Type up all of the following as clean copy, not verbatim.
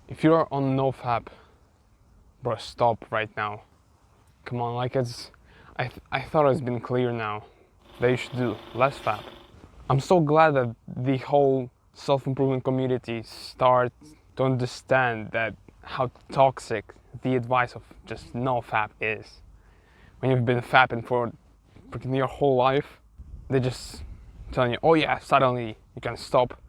If you're on NoFap, bro, stop right now. Come on, like I thought it's been clear now that you should do less fap. I'm so glad that the whole self-improvement community starts to understand that how toxic the advice of just no fap is. When you've been fapping for freaking your whole life, they just telling you, oh yeah, suddenly you can stop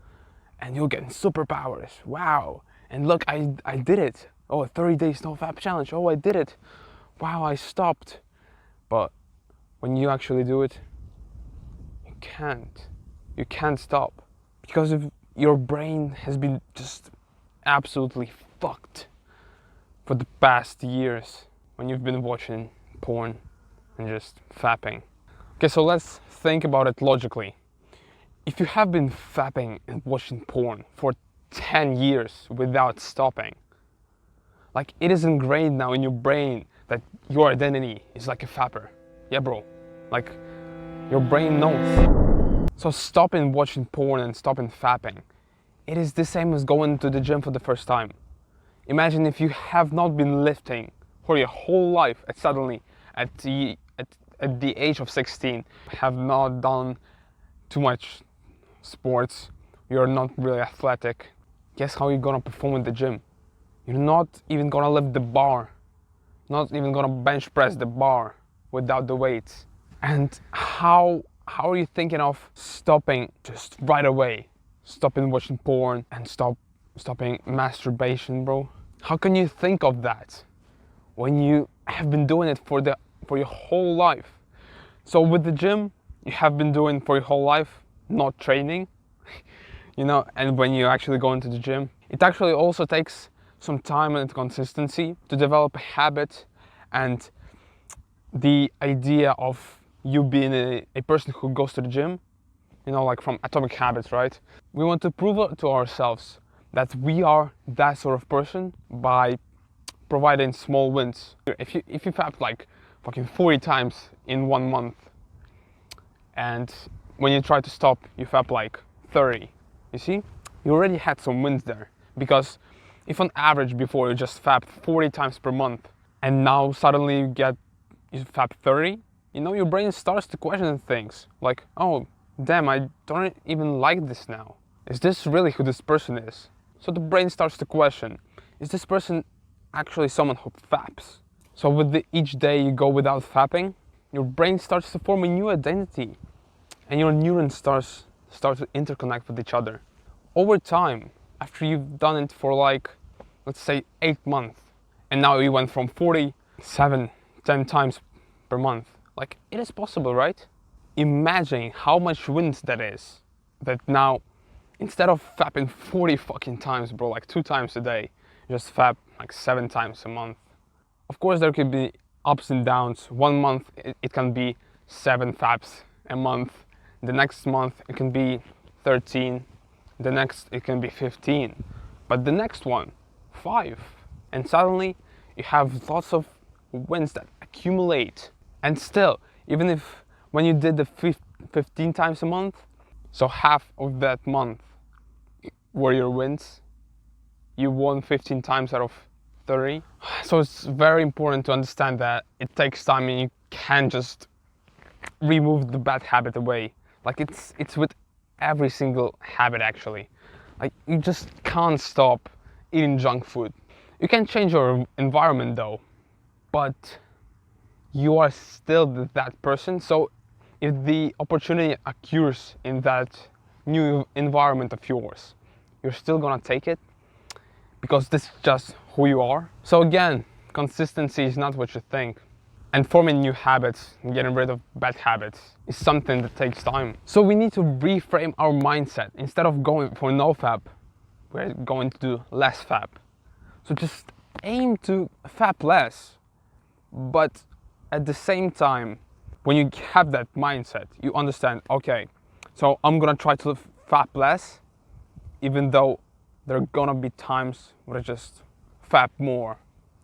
and you'll get superpowers. Wow. And look, I did it. Oh, a 30 days no fap challenge. Oh, I did it. Wow, I stopped. But when you actually do it, you can't. You can't stop. Because if your brain has been just absolutely fucked for the past years when you've been watching porn and just fapping. Okay, so let's think about it logically. If you have been fapping and watching porn for 10 years without stopping, like it is ingrained now in your brain that your identity is like a fapper. Yeah, bro. Like your brain knows. So stopping watching porn and stopping fapping, it is the same as going to the gym for the first time. Imagine if you have not been lifting for your whole life and suddenly at the age of 16 have not done too much sports, you're not really athletic. Guess how you're gonna perform in the gym? You're not even gonna lift the bar, not even gonna bench press the bar without the weights. And how are you thinking of stopping just right away? Stopping watching porn and stopping masturbation, bro? How can you think of that when you have been doing it for your whole life? So with the gym, you have been doing for your whole life, not training, you know, and when you actually go into the gym, it actually also takes some time and consistency to develop a habit, and the idea of you being a person who goes to the gym, you know, like from Atomic Habits, right? We want to prove it to ourselves that we are that sort of person by providing small wins. If you fap like fucking 40 times in 1 month, and when you try to stop, you fap like 30, you see? You already had some wins there. Because if on average before you just fapped 40 times per month, and now suddenly you fap 30, you know, your brain starts to question things. Like, oh, damn, I don't even like this now. Is this really who this person is? So the brain starts to question, is this person actually someone who faps? So with each day you go without fapping, your brain starts to form a new identity, and your neurons start to interconnect with each other. Over time, after you've done it for like, let's say 8 months, and now you went from 47, 10 times per month, like it is possible, right? Imagine how much wins that is. That now, instead of fapping 40 fucking times, bro, like 2 times a day, just fap like 7 times a month. Of course, there could be ups and downs. 1 month, it can be 7 faps a month. The next month, it can be 13. The next, it can be 15. But the next one, 5. And suddenly, you have lots of wins that accumulate. And still, even if when you did the 15 times a month, so half of that month were your wins, you won 15 times out of 30. So it's very important to understand that it takes time and you can't just remove the bad habit away. Like it's with every single habit actually. Like you just can't stop eating junk food. You can change your environment though, but you are still that person. So if the opportunity occurs in that new environment of yours, you're still gonna take it because this is just who you are. So again, consistency is not what you think. And forming new habits and getting rid of bad habits is something that takes time. So we need to reframe our mindset. Instead of going for no fap, we're going to do less fap. So just aim to fap less. But at the same time, when you have that mindset, you understand, okay, so I'm gonna try to fap less, even though there are gonna be times where I just fap more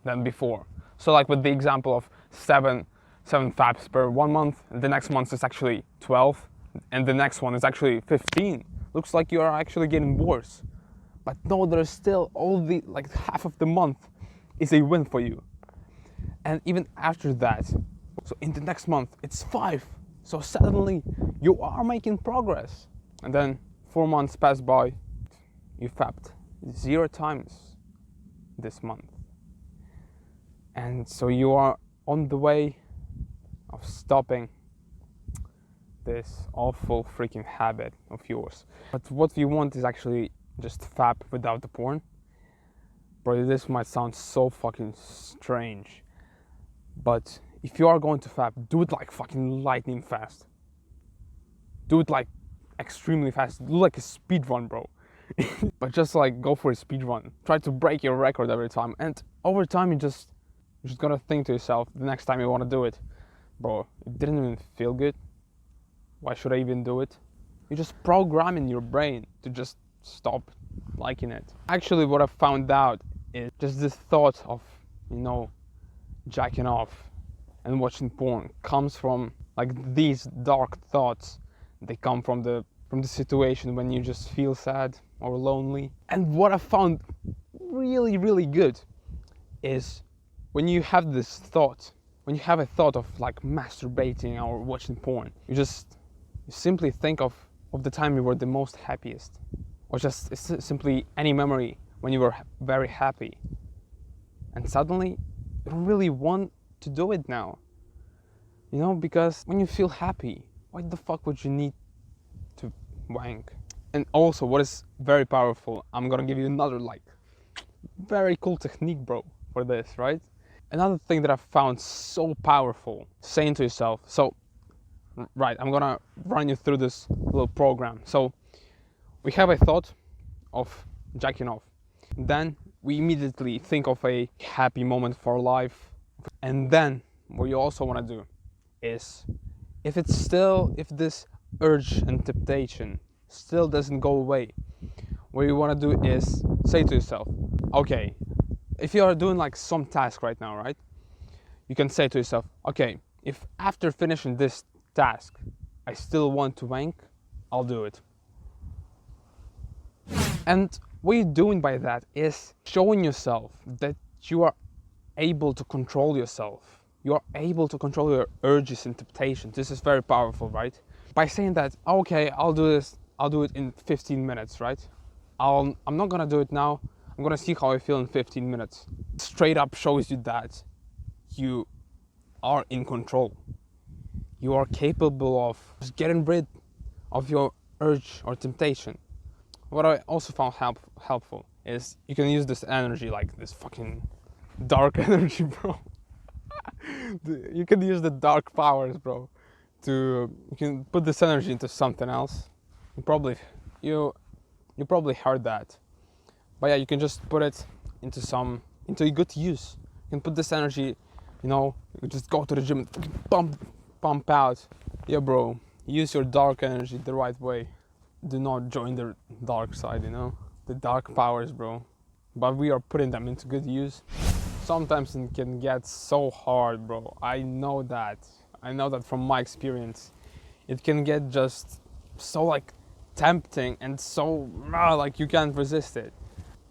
than before. So like with the example of 7 faps per 1 month, and the next month is actually 12, and the next one is actually 15. Looks like you are actually getting worse. But no, there's still all the, like half of the month is a win for you. And even after that, so in the next month, it's 5. So suddenly you are making progress. And then 4 months pass by, you fapped 0 times this month. And so you are on the way of stopping this awful freaking habit of yours. But what we want is actually just fap without the porn. Bro, this might sound so fucking strange, but if you are going to fap, do it like fucking lightning fast. Do it like extremely fast. Do like a speed run, bro. But just like go for a speed run. Try to break your record every time, and over time you're just gonna think to yourself the next time you want to do it, bro, it didn't even feel good. Why should I even do it? You're just programming your brain to just stop liking it. Actually, what I found out is just this thought of, you know, jacking off and watching porn comes from like these dark thoughts. They come from the situation when you just feel sad or lonely. And what I found really, really good is when you have this thought, when you have a thought of like masturbating or watching porn, you simply think of the time you were the most happiest, or just simply any memory when you were very happy. And suddenly you don't really want to do it now. You know, because when you feel happy, why the fuck would you need to wank? And also, what is very powerful, I'm gonna give you another like very cool technique, bro, for this, right? Another thing that I found so powerful, saying to yourself, so, right, I'm gonna run you through this little program. So, we have a thought of jacking off. Then we immediately think of a happy moment for our life. And then what you also wanna do is, if this urge and temptation still doesn't go away, what you wanna do is say to yourself, okay, if you are doing like some task right now, right? You can say to yourself, okay, if after finishing this task, I still want to wank, I'll do it. And what you're doing by that is showing yourself that you are able to control yourself. You are able to control your urges and temptations. This is very powerful, right? By saying that, okay, I'll do it in 15 minutes, right? I'm not gonna do it now. I'm gonna see how I feel in 15 minutes. Straight up shows you that you are in control. You are capable of just getting rid of your urge or temptation. What I also found helpful is you can use this energy, like this fucking dark energy, bro. You can use the dark powers, bro. You can put this energy into something else. You probably heard that. But yeah, you can just put it into a good use. You can put this energy, you know, you just go to the gym and pump out. Yeah, bro, use your dark energy the right way. Do not join the dark side, you know, the dark powers, bro. But we are putting them into good use. Sometimes it can get so hard, bro. I know that from my experience. It can get just so like tempting and so like you can't resist it.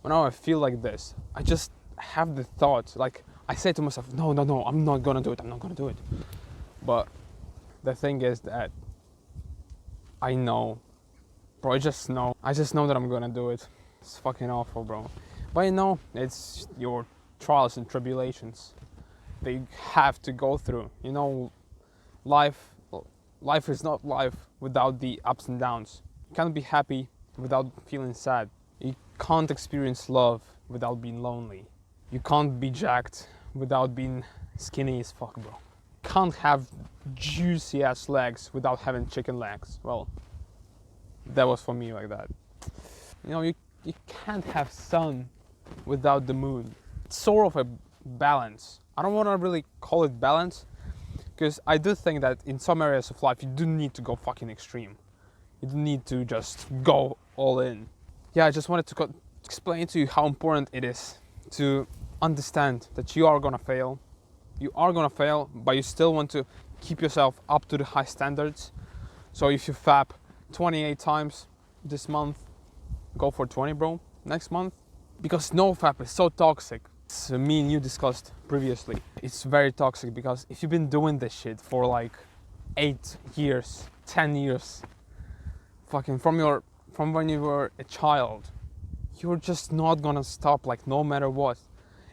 Whenever I feel like this, I just have the thought, like I say to myself, no, I'm not gonna do it. But the thing is that I know, bro, I just know that I'm gonna do it. It's fucking awful, bro. But you know, it's your trials and tribulations they have to go through. You know, life is not life without the ups and downs. You can't be happy without feeling sad. You can't experience love without being lonely. You can't be jacked without being skinny as fuck, bro. You can't have juicy ass legs without having chicken legs. Well, that was for me like that. You know, you can't have sun without the moon. It's sort of a balance. I don't want to really call it balance, because I do think that in some areas of life you do need to go fucking extreme. You do need to just go all in. Yeah, I just wanted to explain to you how important it is to understand that you are gonna fail. You are gonna fail, but you still want to keep yourself up to the high standards. So if you fap 28 times this month, go for 20, bro. next month. Because NoFap is so toxic. It's me and you discussed previously. It's very toxic because if you've been doing this shit for like 8 years, 10 years, fucking from when you were a child, you're just not gonna stop, like, no matter what.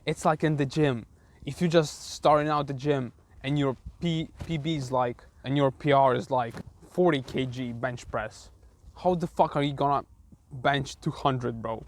It's like in the gym. If you just starting out the gym and your PB is like, and your PR is like 40 kg bench press, how the fuck are you gonna bench 200, bro?